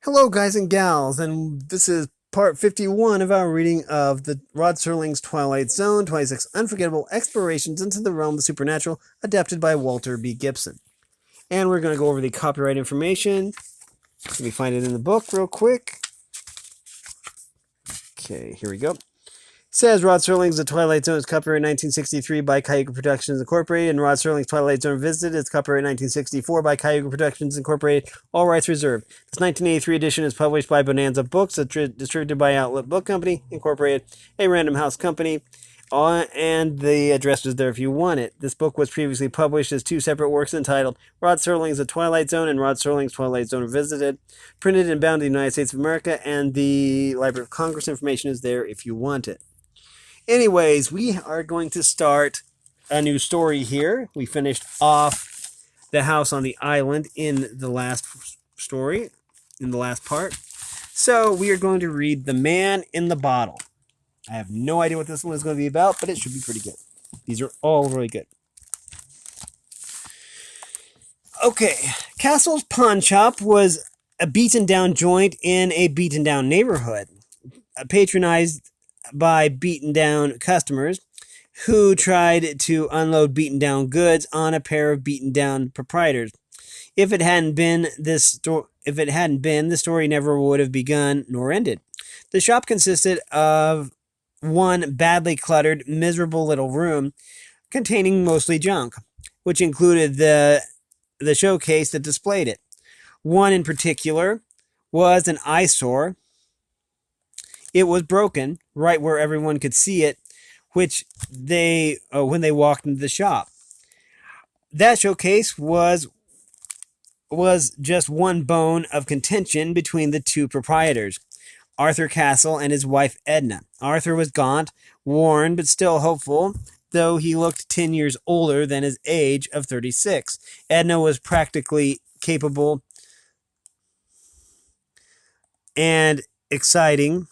Hello, guys and gals, and this is part 51 of our reading of the Rod Serling's Twilight Zone, 26 Unforgettable Explorations into the Realm of the Supernatural, adapted by Walter B. Gibson. And we're going to go over the copyright information. Let me find it in the book real quick. Okay, here we go. Says Rod Serling's The Twilight Zone is copyright 1963 by Cayuga Productions Incorporated, and Rod Serling's Twilight Zone Visited is copyright 1964 by Cayuga Productions Incorporated, all rights reserved. This 1983 edition is published by Bonanza Books, distributed by Outlet Book Company Incorporated, a Random House company, and the address is there if you want it. This book was previously published as two separate works entitled Rod Serling's The Twilight Zone and Rod Serling's Twilight Zone Visited, printed and bound in the United States of America, and the Library of Congress information is there if you want it. Anyways, we are going to start a new story here. We finished off the house on the island in the last story, in the last part. So we are going to read The Man in the Bottle. I have no idea what this one is going to be about, but it should be pretty good. These are all really good. Okay, Castle's Pawn Shop was a beaten down joint in a beaten down neighborhood, patronized by beaten down customers who tried to unload beaten down goods on a pair of beaten down proprietors. If it hadn't been, the story never would have begun nor ended. The shop consisted of one badly cluttered, miserable little room containing mostly junk, which included the showcase that displayed it. One in particular was an eyesore. It was broken right where everyone could see it, which when they walked into the shop. That showcase was just one bone of contention between the two proprietors, Arthur Castle and his wife Edna. Arthur was gaunt, worn, but still hopeful, though he looked 10 years older than his age of 36. Edna was practically capable and exciting.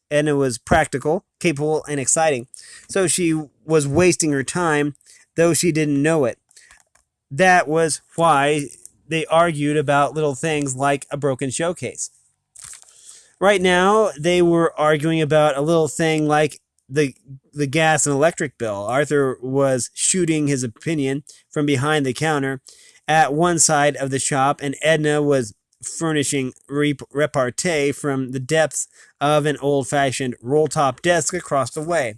Edna was practical, capable, and exciting. So she was wasting her time, though she didn't know it. That was why they argued about little things like a broken showcase. Right now, they were arguing about a little thing like the gas and electric bill. Arthur was shooting his opinion from behind the counter at one side of the shop, and Edna was furnishing repartee from the depths of an old-fashioned roll-top desk across the way.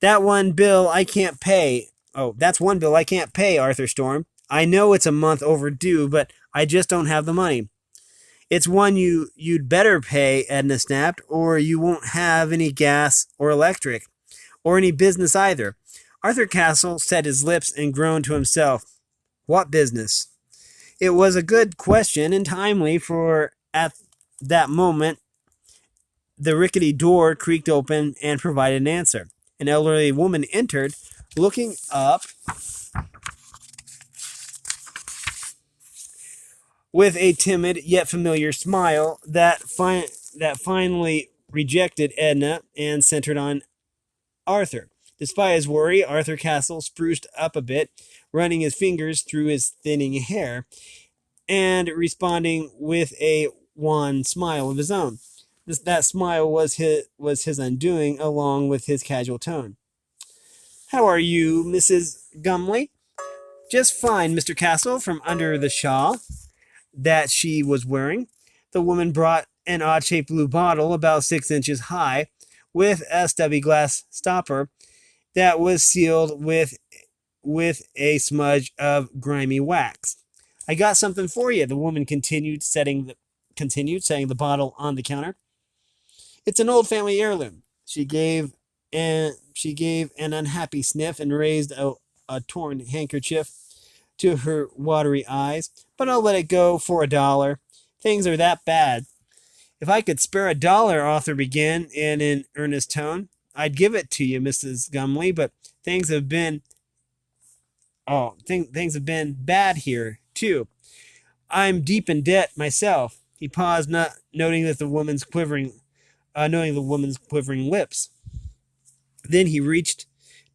That's one bill I can't pay, Arthur stormed. I know it's a month overdue, but I just don't have the money. It's one you'd better pay, Edna snapped, or you won't have any gas or electric, or any business either. Arthur Castle set his lips and groaned to himself. What business? It was a good question and timely, for at that moment the rickety door creaked open and provided an answer. An elderly woman entered, looking up with a timid yet familiar smile that finally rejected Edna and centered on Arthur. Despite his worry, Arthur Castle spruced up a bit, running his fingers through his thinning hair and responding with a wan smile of his own. That smile was his undoing, along with his casual tone. How are you, Mrs. Gumley? Just fine, Mr. Castle. From under the shawl that she was wearing, the woman brought an odd-shaped blue bottle about 6 inches high, with a stubby glass stopper that was sealed with a smudge of grimy wax. I got something for you, the woman continued, setting the bottle on the counter. It's an old family heirloom. She gave an unhappy sniff and raised a torn handkerchief to her watery eyes. But I'll let it go for $1. Things are that bad. If I could spare $1, Arthur began in an earnest tone, I'd give it to you, Mrs. Gumley, but things have been bad here, too. I'm deep in debt myself. He paused, noting the woman's quivering lips. Then he reached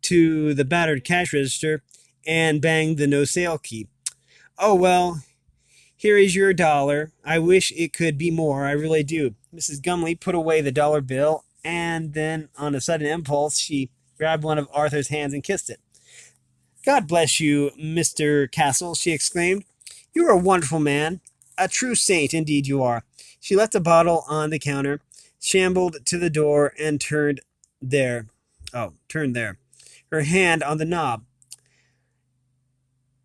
to the battered cash register and banged the no sale key. Oh, well, Here is your dollar. I wish it could be more. I really do. Mrs. Gumley put away the dollar bill, and then, on a sudden impulse, she grabbed one of Arthur's hands and kissed it. God bless you, Mr. Castle, she exclaimed. You are a wonderful man. A true saint, indeed you are. She left the bottle on the counter, shambled to the door, and turned there. Her hand on the knob.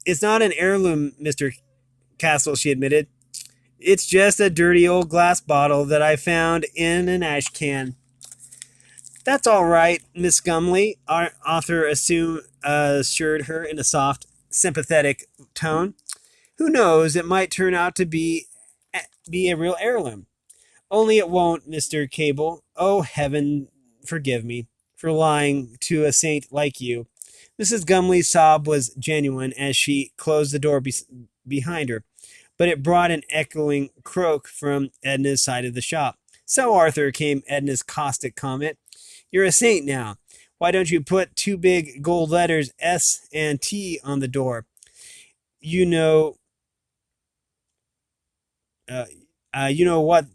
It's not an heirloom, Mr. Castle, she admitted. It's just a dirty old glass bottle that I found in an ash can. That's all right, Miss Gumley, Arthur assured her in a soft, sympathetic tone. Who knows, it might turn out to be a real heirloom. Only it won't, Mr. Cable. Oh, heaven, forgive me for lying to a saint like you. Mrs. Gumley's sob was genuine as she closed the door behind her, but it brought an echoing croak from Edna's side of the shop. So, Arthur, came Edna's caustic comment, you're a saint now. Why don't you put two big gold letters S and T on the door? You know, you know what?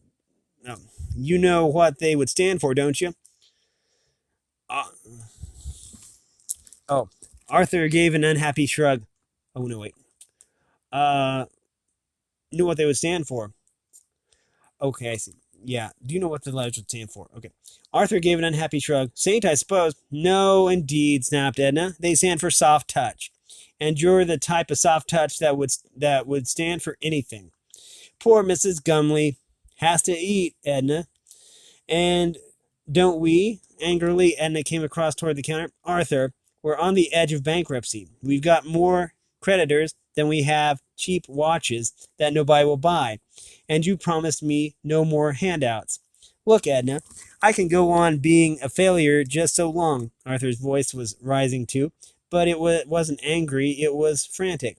You know what they would stand for, don't you? Uh, oh, Arthur gave an unhappy shrug. Oh no, wait. Knew what they would stand for. Okay, I see. Yeah. Do you know what the letters would stand for? Okay. Arthur gave an unhappy shrug. Saint, I suppose. No, indeed, snapped Edna. They stand for soft touch. And you're the type of soft touch that would stand for anything. Poor Mrs. Gumley has to eat, Edna. And don't we? Angrily, Edna came across toward the counter. Arthur, we're on the edge of bankruptcy. We've got more creditors than we have cheap watches that nobody will buy. And you promised me no more handouts. Look, Edna, I can go on being a failure just so long. Arthur's voice was rising too, but it wasn't angry, it was frantic.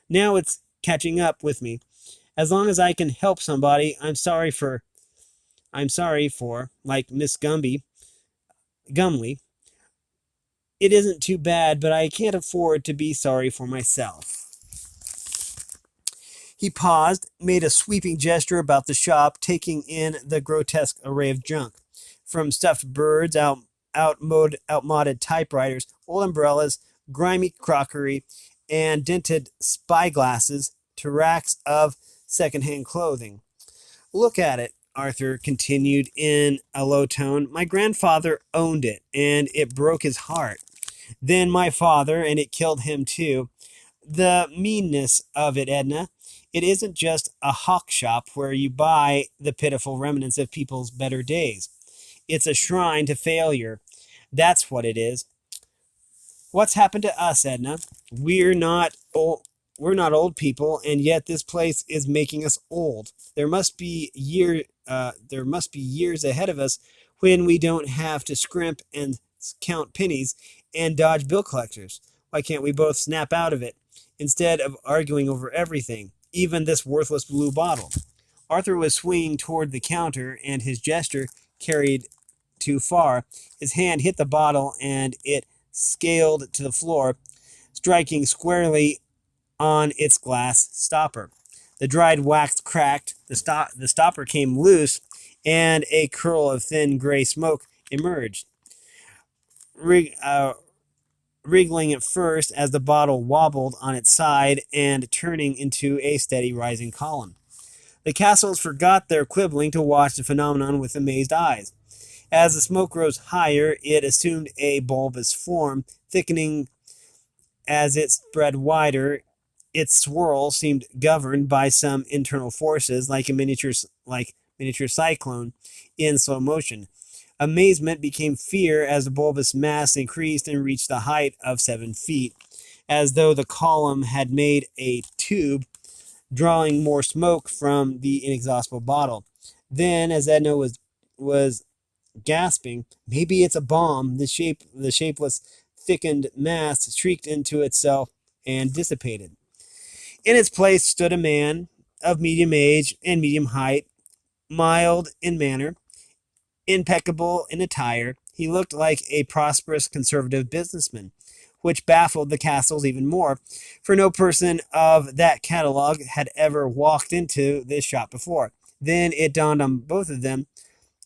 Now it's catching up with me. As long as I can help somebody, I'm sorry for, like Miss Gumley. It isn't too bad, but I can't afford to be sorry for myself. He paused, made a sweeping gesture about the shop, taking in the grotesque array of junk. From stuffed birds, outmoded typewriters, old umbrellas, grimy crockery, and dented spyglasses, to racks of second-hand clothing. Look at it, Arthur continued in a low tone. My grandfather owned it, and it broke his heart. Then my father, and it killed him too. The meanness of it, Edna. It isn't just a hawk shop where you buy the pitiful remnants of people's better days. It's a shrine to failure. That's what it is. What's happened to us, Edna? We're not old people, and yet this place is making us old. There must be years ahead of us when we don't have to scrimp and count pennies and dodge bill collectors. Why can't we both snap out of it instead of arguing over everything, even this worthless blue bottle? Arthur was swinging toward the counter, and his gesture carried too far. His hand hit the bottle, and it scaled to the floor, striking squarely on its glass stopper. The dried wax cracked, the stopper came loose, and a curl of thin gray smoke emerged, wriggling at first as the bottle wobbled on its side and turning into a steady rising column. The Castles forgot their quibbling to watch the phenomenon with amazed eyes. As the smoke rose higher, it assumed a bulbous form, thickening as it spread wider. Its swirl seemed governed by some internal forces, like a miniature cyclone in slow motion. Amazement became fear as the bulbous mass increased and reached the height of 7 feet, as though the column had made a tube, drawing more smoke from the inexhaustible bottle. Then, as Edna was gasping, maybe it's a bomb, the shapeless, thickened mass shrieked into itself and dissipated. In its place stood a man of medium age and medium height, mild in manner, impeccable in attire. He looked like a prosperous conservative businessman. which baffled the Castles even more, for no person of that catalog had ever walked into this shop before. Then it dawned on both of them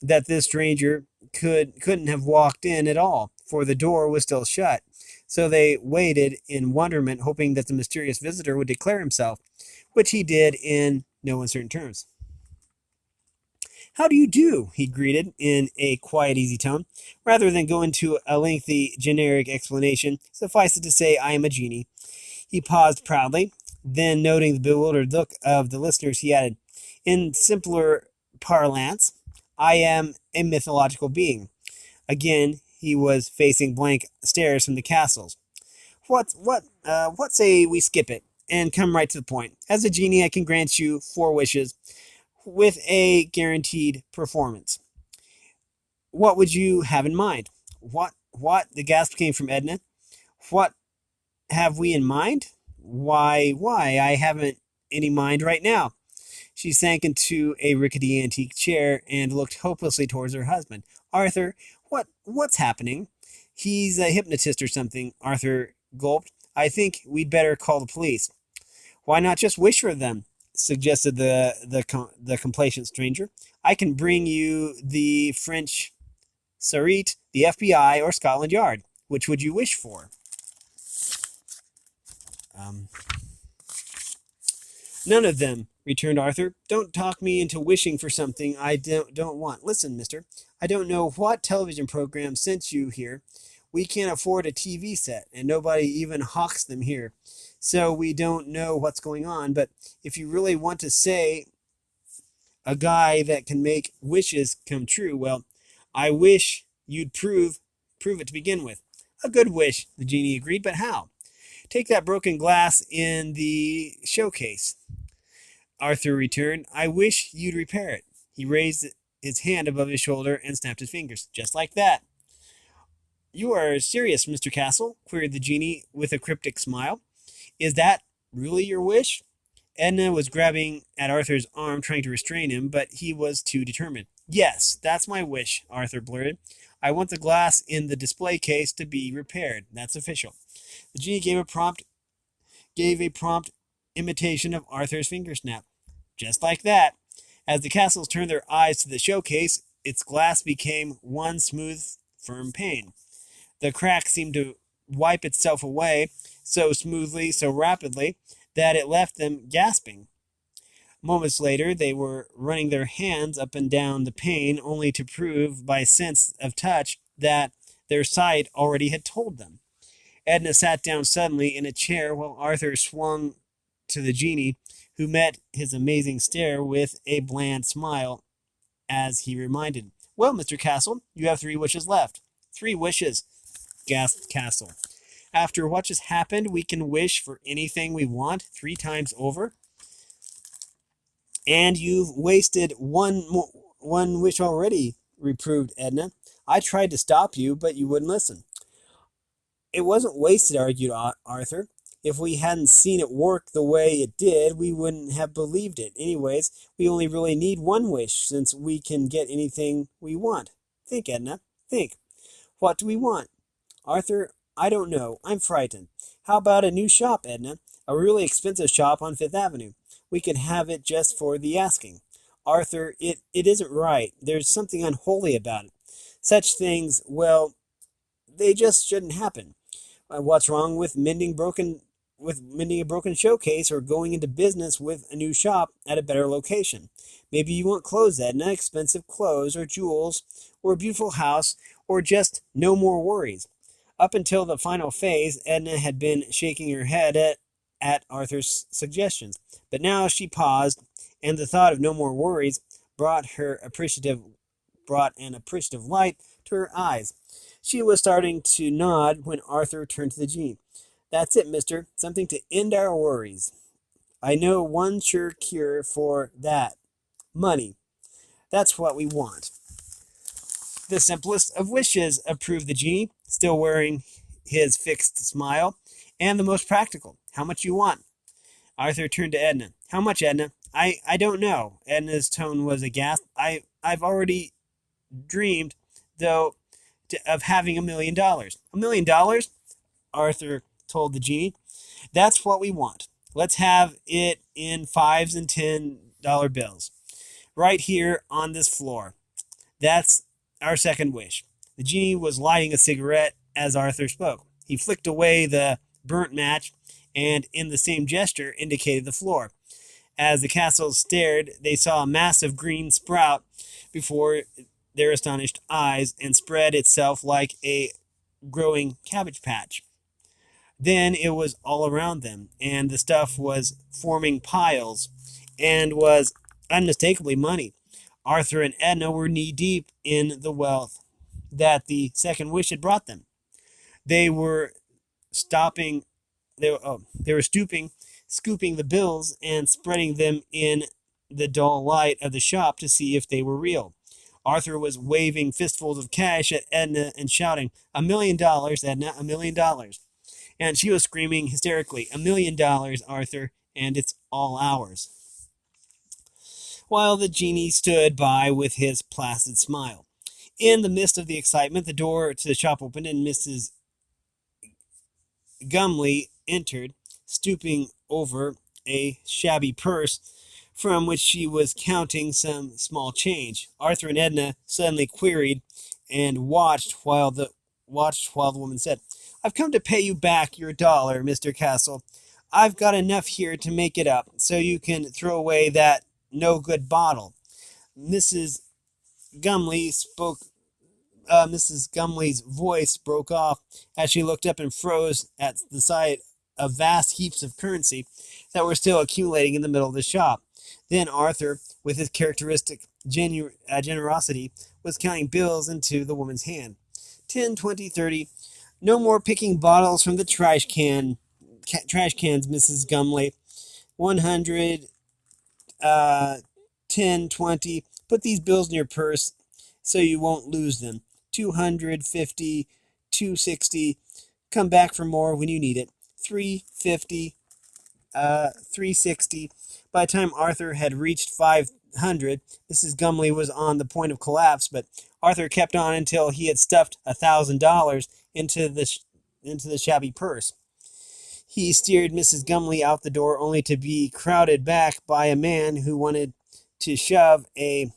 that this stranger couldn't have walked in at all, for the door was still shut. So they waited in wonderment, hoping that the mysterious visitor would declare himself, which he did in no uncertain terms. "How do you do?" he greeted in a quiet, easy tone. Rather than go into a lengthy, generic explanation, suffice it to say, I am a genie. He paused proudly. Then, noting the bewildered look of the listeners, he added, in simpler parlance, I am a mythological being. Again, he was facing blank stares from the Castles. What say we skip it and come right to the point? As a genie, I can grant you 4 wishes with a guaranteed performance. What would you have in mind?" What? The gasp came from Edna. "What have we in mind? Why, I haven't any mind right now." She sank into a rickety antique chair and looked hopelessly towards her husband. "Arthur, what's happening?" "He's a hypnotist or something," Arthur gulped. "I think we'd better call the police." "Why not just wish for them?" suggested the complacent stranger. "I can bring you the French Sarite, the FBI, or Scotland Yard. Which would you wish for?" Um, "None of them," returned Arthur. "Don't talk me into wishing for something I don't want. Listen, mister, I don't know what television program sent you here. We can't afford a TV set, and nobody even hawks them here. So we don't know what's going on. But if you really want to say a guy that can make wishes come true, well, I wish you'd prove it to begin with." "A good wish," the genie agreed, "but how?" "Take that broken glass in the showcase," Arthur returned. "I wish you'd repair it." He raised his hand above his shoulder and snapped his fingers. "Just like that." "You are serious, Mr. Castle?" queried the genie with a cryptic smile. "Is that really your wish?" Edna was grabbing at Arthur's arm, trying to restrain him, but he was too determined. "Yes, that's my wish," Arthur blurted. "I want the glass in the display case to be repaired. That's official." The genie gave a prompt imitation of Arthur's finger snap. Just like that. As the Castles turned their eyes to the showcase, its glass became one smooth, firm pane. The crack seemed to wipe itself away so smoothly, so rapidly, that it left them gasping. Moments later, they were running their hands up and down the pane, only to prove by sense of touch that their sight already had told them. Edna sat down suddenly in a chair while Arthur swung to the genie, who met his amazing stare with a bland smile as he reminded, "Well, Mr. Castle, you have 3 wishes left." "3 wishes," gasped Castle. "After what just happened, we can wish for anything we want 3 times over?" "And you've wasted one wish already," reproved Edna. "I tried to stop you, but you wouldn't listen." "It wasn't wasted," argued Arthur. "If we hadn't seen it work the way it did, we wouldn't have believed it. Anyways, we only really need 1 wish, since we can get anything we want. Think, Edna, think. What do we want?" "Arthur, I don't know. I'm frightened. How about a new shop, Edna? A really expensive shop on Fifth Avenue. We could have it just for the asking." "Arthur, it isn't right. There's something unholy about it. Such things, well, they just shouldn't happen. What's wrong with mending a broken showcase or going into business with a new shop at a better location? Maybe you want clothes, Edna, expensive clothes or jewels or a beautiful house or just no more worries." Up until the final phase, Edna had been shaking her head at Arthur's suggestions, but now she paused, and the thought of no more worries brought an appreciative light to her eyes. She was starting to nod when Arthur turned to the genie. "That's it, mister. Something to end our worries. I know one sure cure for that. Money. That's what we want." "The simplest of wishes," approved the genie, still wearing his fixed smile, "and the most practical. How much you want?" Arthur turned to Edna. "How much, Edna?" I don't know." Edna's tone was aghast. I've already dreamed, though, of having $1 million. $1 million? Arthur told the genie. That's what we want. Let's have it in fives and $10 bills. Right here on this floor. That's our second wish. The genie was lighting a cigarette as Arthur spoke. He flicked away the burnt match and, in the same gesture, indicated the floor. As the castle stared, they saw a massive green sprout before their astonished eyes and spread itself like a growing cabbage patch. Then it was all around them, and the stuff was forming piles and was unmistakably money. Arthur and Edna were knee-deep in the wealth that the second wish had brought them. They were stopping they were stooping, scooping the bills and spreading them in the dull light of the shop to see if they were real. Arthur was waving fistfuls of cash at Edna and shouting, $1,000,000, Edna, $1,000,000. And she was screaming hysterically, $1,000,000, Arthur, and it's all ours. While the genie stood by with his placid smile. In the midst of the excitement, the door to the shop opened and Mrs. Gumley entered, stooping over a shabby purse from which she was counting some small change. Arthur and Edna suddenly queried and watched while the woman said, I've come to pay you back your $1, Mr. Castle. I've got enough here to make it up, so you can throw away that no-good bottle. Mrs. Gumley's voice broke off as she looked up and froze at the sight of vast heaps of currency that were still accumulating in the middle of the shop. Then Arthur, with his characteristic generosity, was counting bills into the woman's hand. 10, 20, 30. No more picking bottles from the trash cans, Mrs. Gumley. 100, 10, 20. Put these bills in your purse so you won't lose them. 250, 260. Come back for more when you need it. 350, 360. By the time Arthur had reached 500, Mrs. Gumley was on the point of collapse, but Arthur kept on until he had stuffed $1,000 into the shabby purse. He steered Mrs. Gumley out the door only to be crowded back by a man who wanted to shove a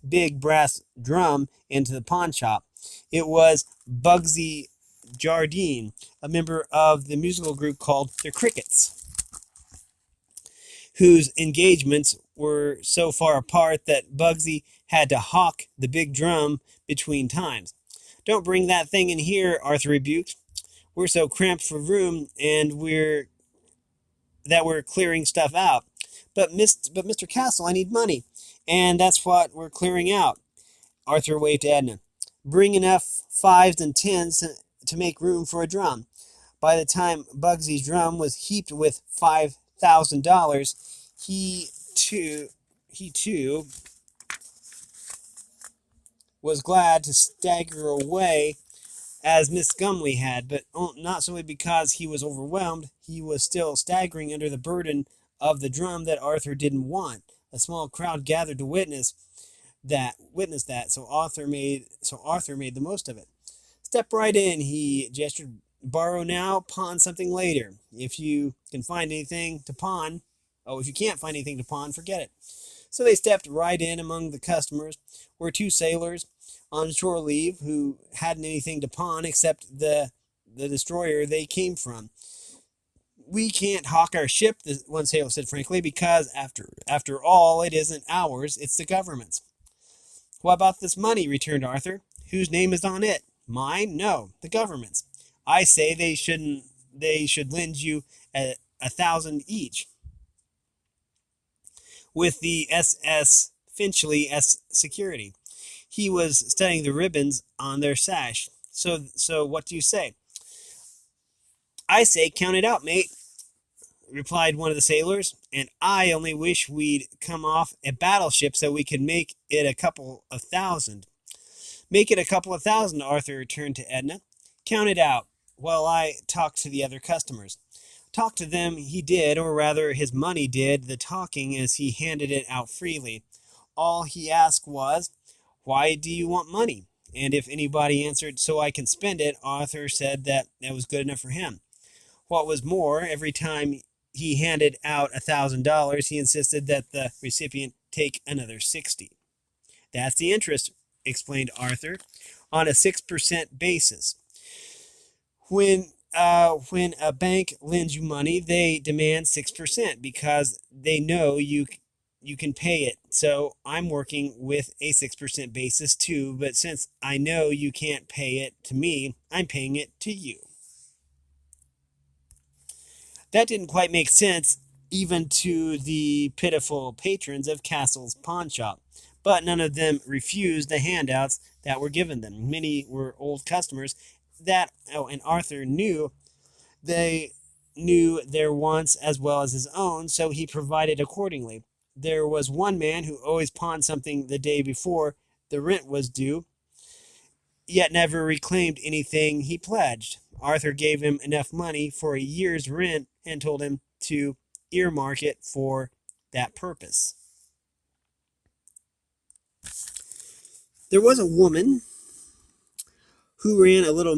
big brass drum into the pawn shop. It was Bugsy Jardine, a member of the musical group called the Crickets, whose engagements were so far apart that Bugsy had to hawk the big drum between times. Don't bring that thing in here, Arthur rebuked. We're so cramped for room, and we're clearing stuff out. But Mr. Castle, I need money, and that's what we're clearing out. Arthur waved to Edna. Bring enough fives and tens to make room for a drum. By the time Bugsy's drum was heaped with $5,000, he too was glad to stagger away as Miss Gumley had, but not solely because he was overwhelmed. He was still staggering under the burden of the drum that Arthur didn't want. A small crowd gathered to witness that. So Arthur made the most of it. Step right in, he gestured. Borrow now, pawn something later. If you can find anything to pawn, if you can't find anything to pawn, forget it. So they stepped right in. Among the customers were two sailors on shore leave who hadn't anything to pawn except the destroyer they came from. We can't hawk our ship, one sailor said frankly, because after all, it isn't ours, it's the government's. What about this money? Returned Arthur. Whose name is on it? Mine? No, the government's. I say they should lend you 1,000 each, with the SS Finchley as security. He was studying the ribbons on their sash. So what do you say? I say count it out, mate, replied one of the sailors, and I only wish we'd come off a battleship so we could make it a couple of thousand. Make it a couple of thousand, Arthur turned to Edna. Count it out while I talk to the other customers. Talk to them he did, or rather his money did, the talking as he handed it out freely. All he asked was, why do you want money? And if anybody answered, "So I can spend it," Arthur said that was good enough for him. What was more, every time he handed out $1,000, he insisted that the recipient take another 60. "That's the interest," explained Arthur, "on a 6% basis. When a bank lends you money, they demand 6% because they know you can pay it. So I'm working with a 6% basis too, but since I know you can't pay it to me, I'm paying it to you." That didn't quite make sense even to the pitiful patrons of Castle's pawnshop, but none of them refused the handouts that were given them. Many were old customers and Arthur knew their wants as well as his own, so he provided accordingly. There was one man who always pawned something the day before the rent was due, yet never reclaimed anything he pledged. Arthur gave him enough money for a year's rent and told him to earmark it for that purpose. There was a woman who ran a little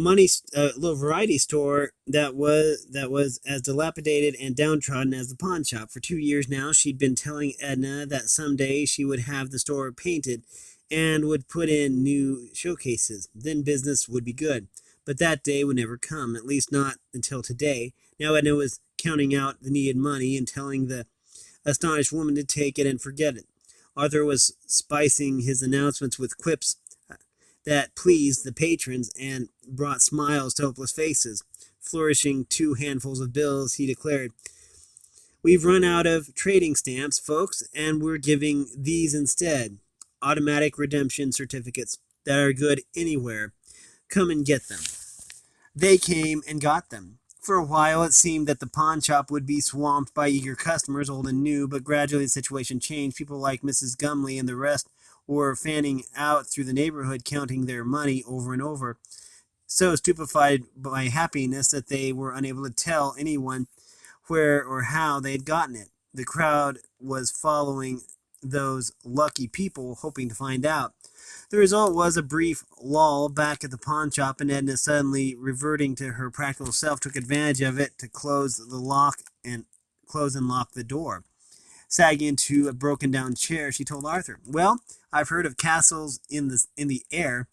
variety store that was as dilapidated and downtrodden as the pawn shop. For 2 years now, she'd been telling Edna that someday she would have the store painted and would put in new showcases. Then business would be good. But that day would never come, at least not until today. Now Edna was counting out the needed money and telling the astonished woman to take it and forget it. Arthur was spicing his announcements with quips that pleased the patrons and brought smiles to hopeless faces. Flourishing 2 handfuls of bills, he declared, "We've run out of trading stamps, folks, and we're giving these instead. Automatic redemption certificates that are good anywhere. Come and get them." They came and got them. For a while, it seemed that the pawn shop would be swamped by eager customers, old and new, but gradually the situation changed. People like Mrs. Gumley and the rest were fanning out through the neighborhood, counting their money over and over, so stupefied by happiness that they were unable to tell anyone where or how they had gotten it. The crowd was following those lucky people, hoping to find out. The result was a brief lull back at the pawn shop, and Edna, suddenly reverting to her practical self, took advantage of it to close and lock the door. Sagging into a broken down chair, she told Arthur, "Well, I've heard of castles in the air.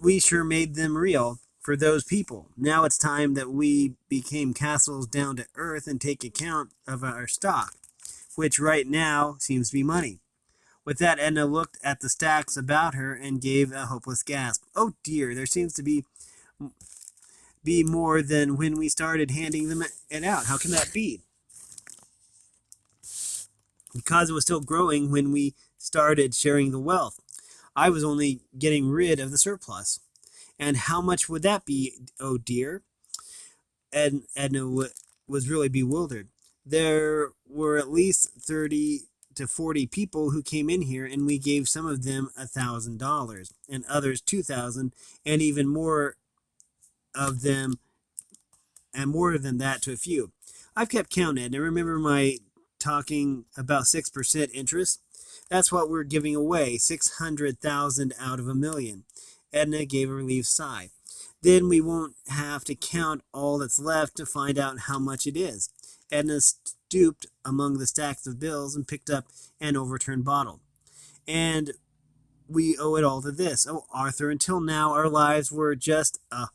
We sure made them real for those people. Now it's time that we became castles down to earth and take account of our stock, which right now seems to be money." With that, Edna looked at the stacks about her and gave a hopeless gasp. "Oh dear, there seems to be more than when we started handing it out. How can that be?" "Because it was still growing when we started sharing the wealth. I was only getting rid of the surplus." "And how much would that be, oh dear?" Edna was really bewildered. "There were at least 30 to 40 people who came in here, and we gave some of them $1,000, and others 2,000, and even more of them, and more than that to a few. I've kept count, Edna. Remember my talking about 6% interest? That's what we're giving away, 600,000 out of 1,000,000. Edna gave a relieved sigh. "Then we won't have to count all that's left to find out how much it is." Edna stooped among the stacks of bills and picked up an overturned bottle. "And we owe it all to this. Oh, Arthur, until now our lives were just a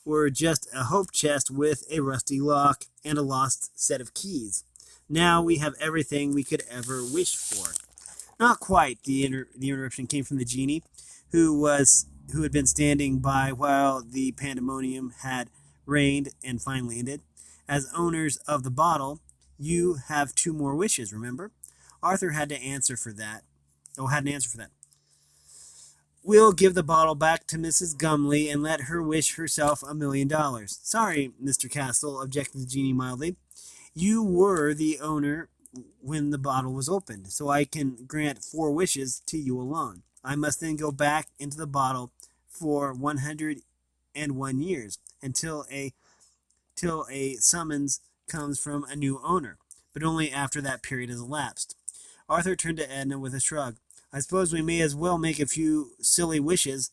hope chest with a rusty lock and a lost set of keys. Now we have everything we could ever wish for." "Not quite," the interruption came from the genie, who had been standing by while the pandemonium had reigned and finally ended. "As owners of the bottle, you have 2 more wishes, remember?" Arthur had an answer for that. "We'll give the bottle back to Mrs. Gumley and let her wish herself $1,000,000. "Sorry, Mr. Castle," objected the genie mildly. "You were the owner when the bottle was opened, so I can grant 4 wishes to you alone. I must then go back into the bottle for 101 years until a summons comes from a new owner, but only after that period has elapsed." Arthur turned to Edna with a shrug. I suppose we may as well make a few silly wishes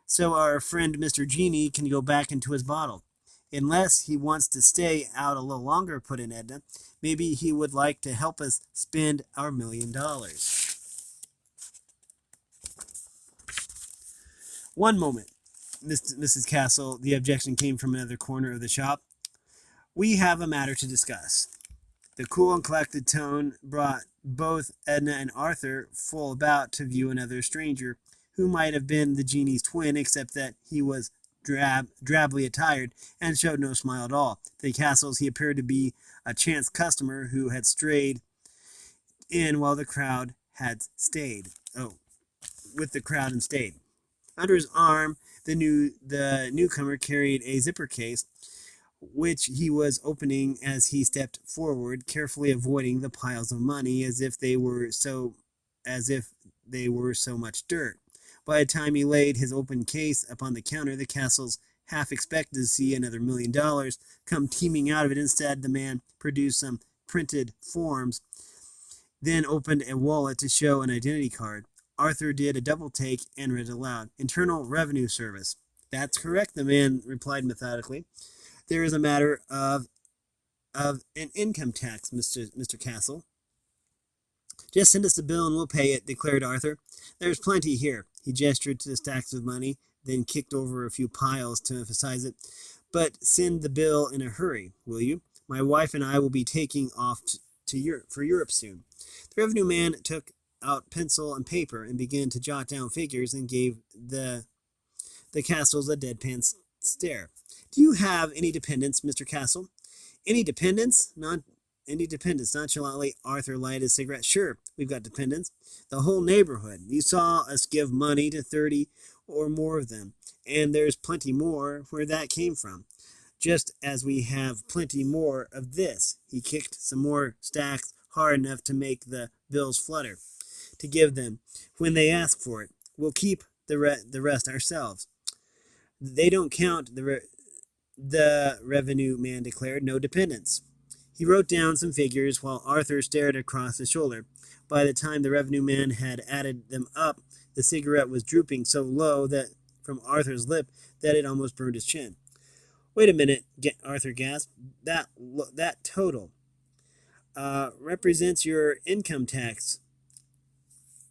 so our friend Mr. Genie can go back into his bottle. Unless he wants to stay out a little longer, put in Edna. Maybe he would like to help us spend our $1,000,000. One moment, Mrs. Castle. The objection came from another corner of the shop. We have a matter to discuss. The cool and collected tone brought both Edna and Arthur full about to view another stranger, who might have been the genie's twin, except that he was drably attired and showed no smile at all. To the Castles, he appeared to be a chance customer who had strayed in while the crowd had stayed. With the crowd and stayed. Under his arm, the newcomer carried a zipper case, which he was opening as he stepped forward, carefully avoiding the piles of money as if they were so much dirt. By the time he laid his open case upon the counter, the Castles half expected to see another $1,000,000 come teeming out of it. Instead, the man produced some printed forms, then opened a wallet to show an identity card. Arthur did a double take and read aloud. Internal Revenue Service. That's correct, the man replied methodically. There is a matter of an income tax, Mr. Castle. Just send us the bill and we'll pay it, declared Arthur. There's plenty here. He gestured to the stacks of money, then kicked over a few piles to emphasize it. But send the bill in a hurry, will you? My wife and I will be taking off for Europe soon. The revenue man took out pencil and paper and began to jot down figures and gave the Castles a deadpan stare. Do you have any dependents, Mr. Castle? Any dependents? Nonchalantly, Arthur lighted a cigarette. Sure, we've got dependents. The whole neighborhood. You saw us give money to 30 or more of them, and there's plenty more where that came from. Just as we have plenty more of this. He kicked some more stacks hard enough to make the bills flutter. To give them when they ask for it. We'll keep the rest ourselves. They don't count, the revenue man declared. No dependents. He wrote down some figures while Arthur stared across his shoulder. By the time the revenue man had added them up, the cigarette was drooping so low that from Arthur's lip that it almost burned his chin. Wait a minute, Arthur gasped. That total represents your income tax,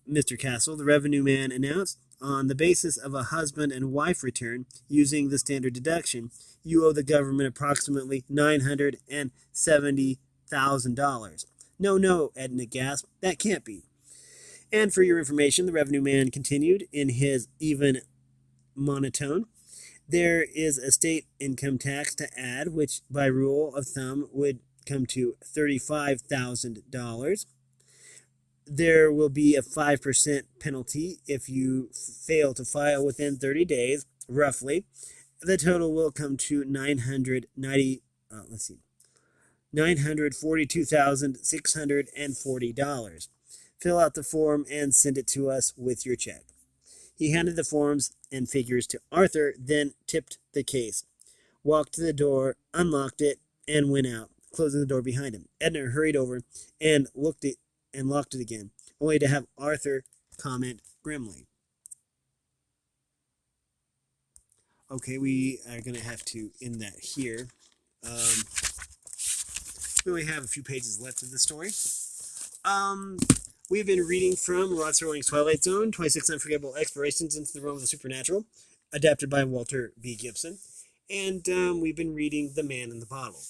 Mr. Castle, the revenue man announced. On the basis of a husband and wife return, using the standard deduction, you owe the government approximately $970,000. No, Edna gasped. That can't be. And for your information, the revenue man continued in his even monotone, there is a state income tax to add, which by rule of thumb would come to $35,000. There will be a 5% penalty if you fail to file within 30 days, roughly. The total will come to $942,640. Fill out the form and send it to us with your check. He handed the forms and figures to Arthur, then tipped the case, walked to the door, unlocked it, and went out, closing the door behind him. Edna hurried over and locked it again, only to have Arthur comment grimly. Okay, we are going to have to end that here. We only have a few pages left of the story. We've been reading from Rod Serling's Twilight Zone, 26 Unforgettable Explorations into the Realm of the Supernatural, adapted by Walter B. Gibson. And we've been reading The Man in the Bottle.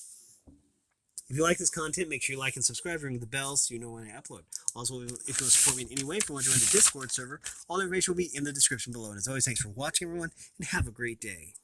If you like this content, make sure you like and subscribe, ring the bell so you know when I upload. Also, if you want to support me in any way, if you want to join the Discord server, all the information will be in the description below. And as always, thanks for watching, everyone, and have a great day.